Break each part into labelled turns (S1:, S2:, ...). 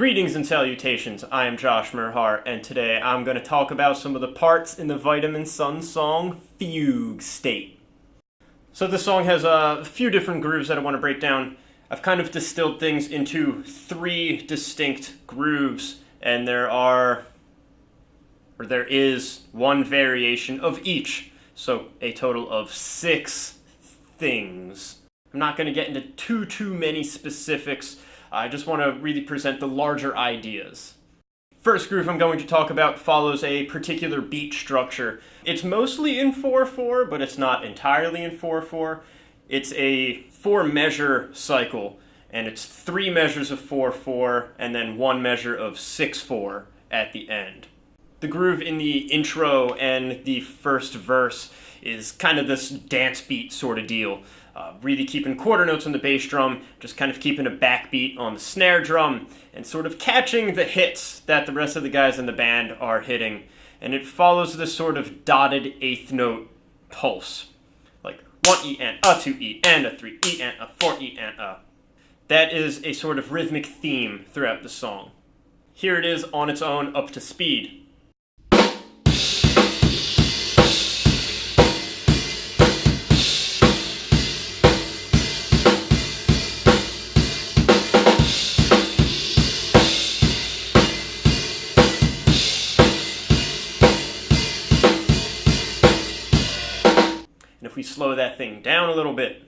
S1: Greetings and salutations, I am Josh Merhar, and today I'm going to talk about some of the parts in the Vitamin Sun song, Fugue State. So this song has a few different grooves that I want to break down. I've kind of distilled things into 3 distinct grooves, and there is one variation of each, so a total of 6 things. I'm not going to get into too many specifics. I just want to really present the larger ideas. First groove I'm going to talk about follows a particular beat structure. It's mostly in 4/4, but it's not entirely in 4/4. It's a 4-measure cycle, and it's 3 measures of 4/4 and then 1 measure of 6/4 at the end. The groove in the intro and the first verse is kind of this dance beat sort of deal. Really keeping quarter notes on the bass drum, just kind of keeping a backbeat on the snare drum, and sort of catching the hits that the rest of the guys in the band are hitting. And it follows this sort of dotted 8th note pulse. Like 1 E and a 2 E and a 3 E and a 4 E and a. That is a sort of rhythmic theme throughout the song. Here it is on its own up to speed. And if we slow that thing down a little bit,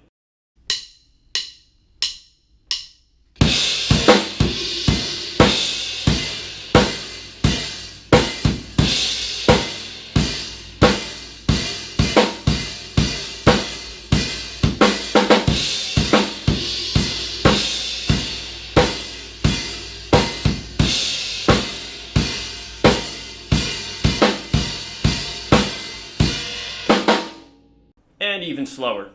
S1: and even slower.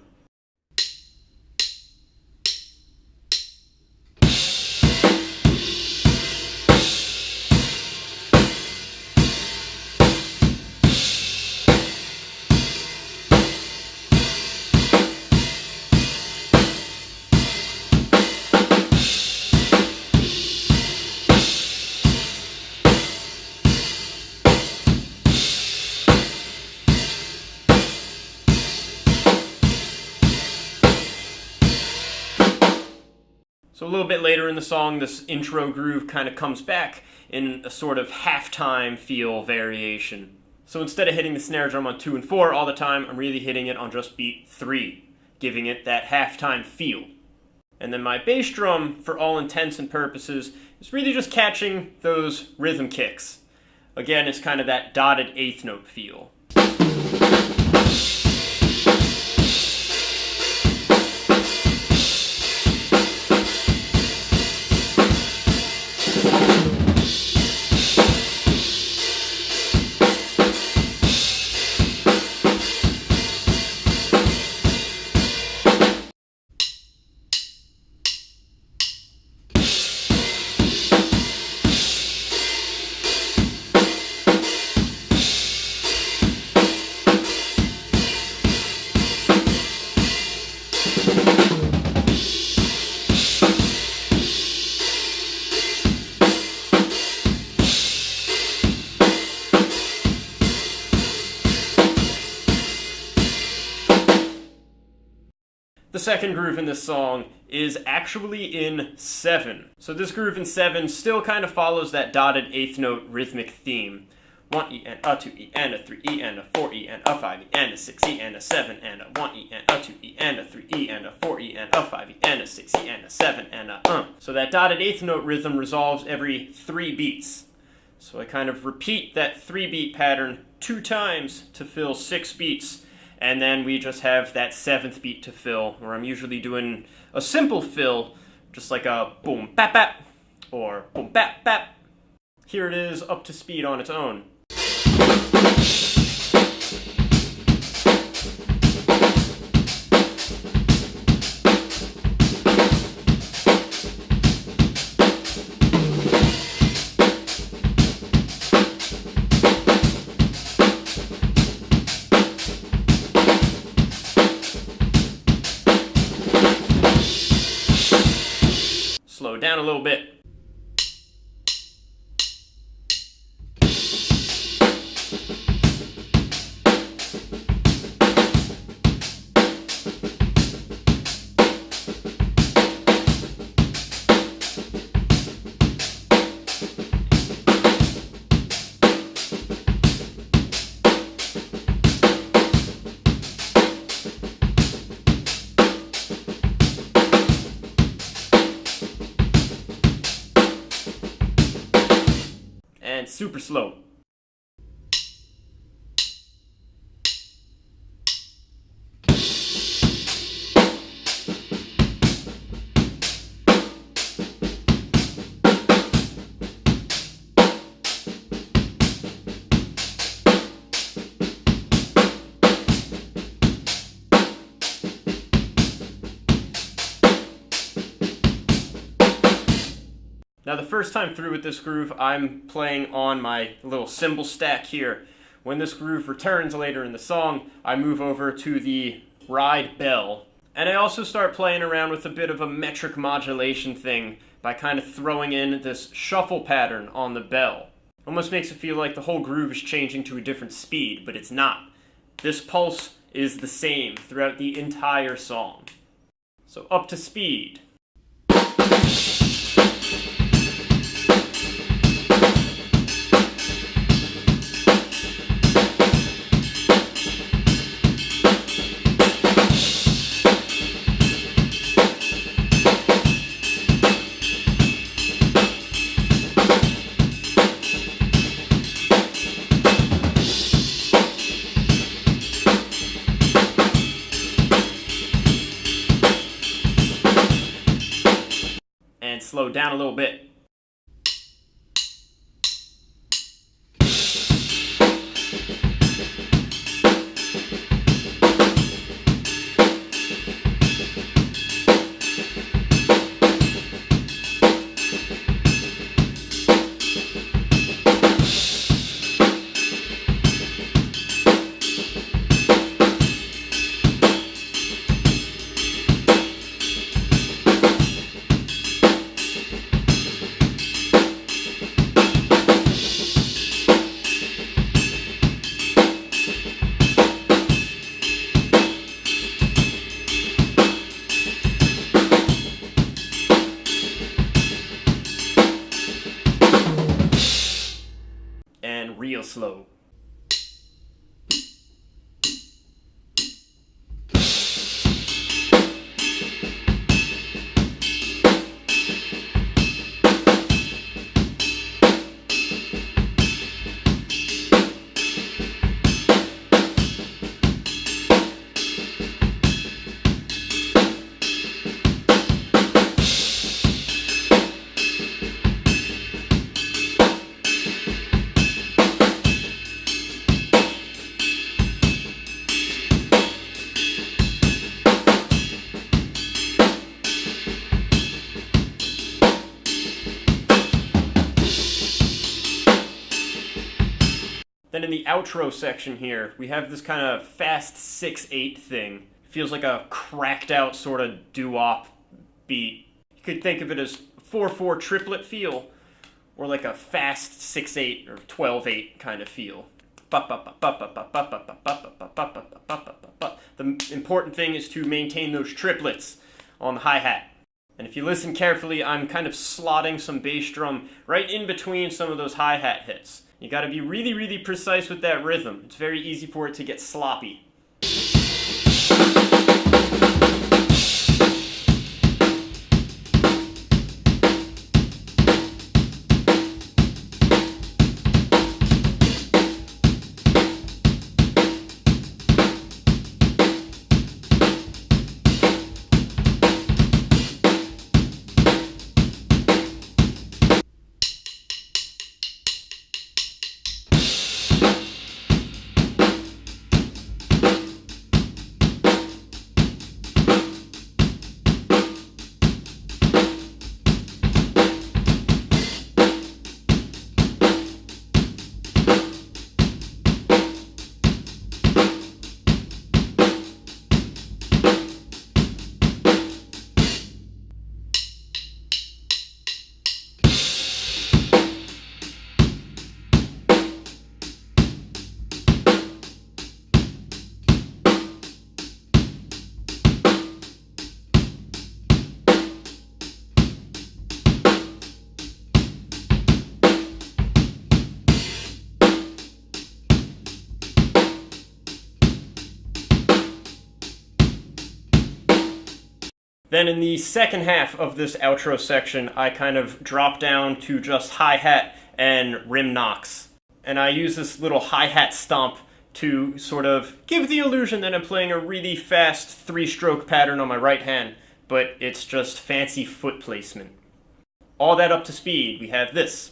S1: So a little bit later in the song, this intro groove kind of comes back in a sort of halftime feel variation. So instead of hitting the snare drum on 2 and 4 all the time, I'm really hitting it on just beat 3, giving it that halftime feel. And then my bass drum, for all intents and purposes, is really just catching those rhythm kicks. Again, it's kind of that dotted 8th note feel. The second groove in this song is actually in 7. So this groove in 7 still kind of follows that dotted 8th note rhythmic theme. 1 E and a 2 E and a 3 E and a 4 E and a 5 E and a 6 E and a 7 and a 1 E and a 2 E and a 3 E and a 4 E and a 5 E and a 6 E and a 7 and a So that dotted 8th note rhythm resolves every 3 beats. So I kind of repeat that 3-beat pattern 2 times to fill 6 beats. And then we just have that 7th beat to fill, where I'm usually doing a simple fill, just like a boom bap bap, or boom bap bap. Here it is up to speed on its own. slow down a little bit. super slow. Now the first time through with this groove, I'm playing on my little cymbal stack here. When this groove returns later in the song, I move over to the ride bell. And I also start playing around with a bit of a metric modulation thing by kind of throwing in this shuffle pattern on the bell. Almost makes it feel like the whole groove is changing to a different speed, but it's not. This pulse is the same throughout the entire song. So up to speed. Slow down a little bit. Real slow. Then in the outro section here, we have this kind of fast 6/8 thing. Feels like a cracked out sort of doo-wop beat. You could think of it as 4/4 triplet feel, or like a fast 6/8 or 12/8 kind of feel. The important thing is to maintain those triplets on the hi-hat. And if you listen carefully, I'm kind of slotting some bass drum right in between some of those hi-hat hits. You gotta be really, really precise with that rhythm. It's very easy for it to get sloppy. Then in the second half of this outro section, I kind of drop down to just hi-hat and rim knocks. And I use this little hi-hat stomp to sort of give the illusion that I'm playing a really fast 3-stroke pattern on my right hand, but it's just fancy foot placement. All that up to speed, we have this.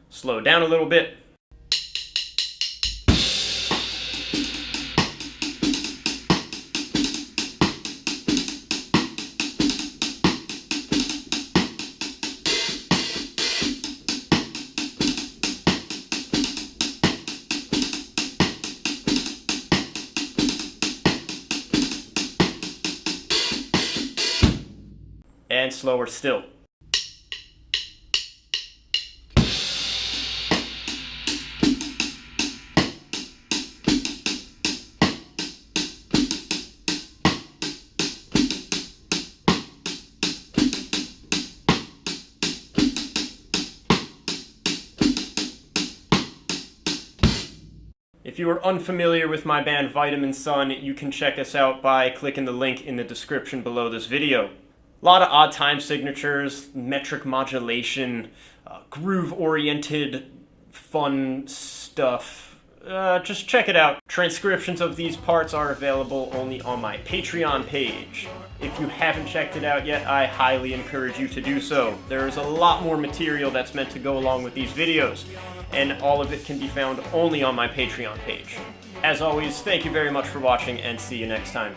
S1: Slow down a little bit. And slower still. If you are unfamiliar with my band Vitamin Sun, you can check us out by clicking the link in the description below this video. A lot of odd time signatures, metric modulation, groove-oriented, fun stuff. Just check it out. Transcriptions of these parts are available only on my Patreon page. If you haven't checked it out yet, I highly encourage you to do so. There's a lot more material that's meant to go along with these videos, and all of it can be found only on my Patreon page. As always, thank you very much for watching, and see you next time.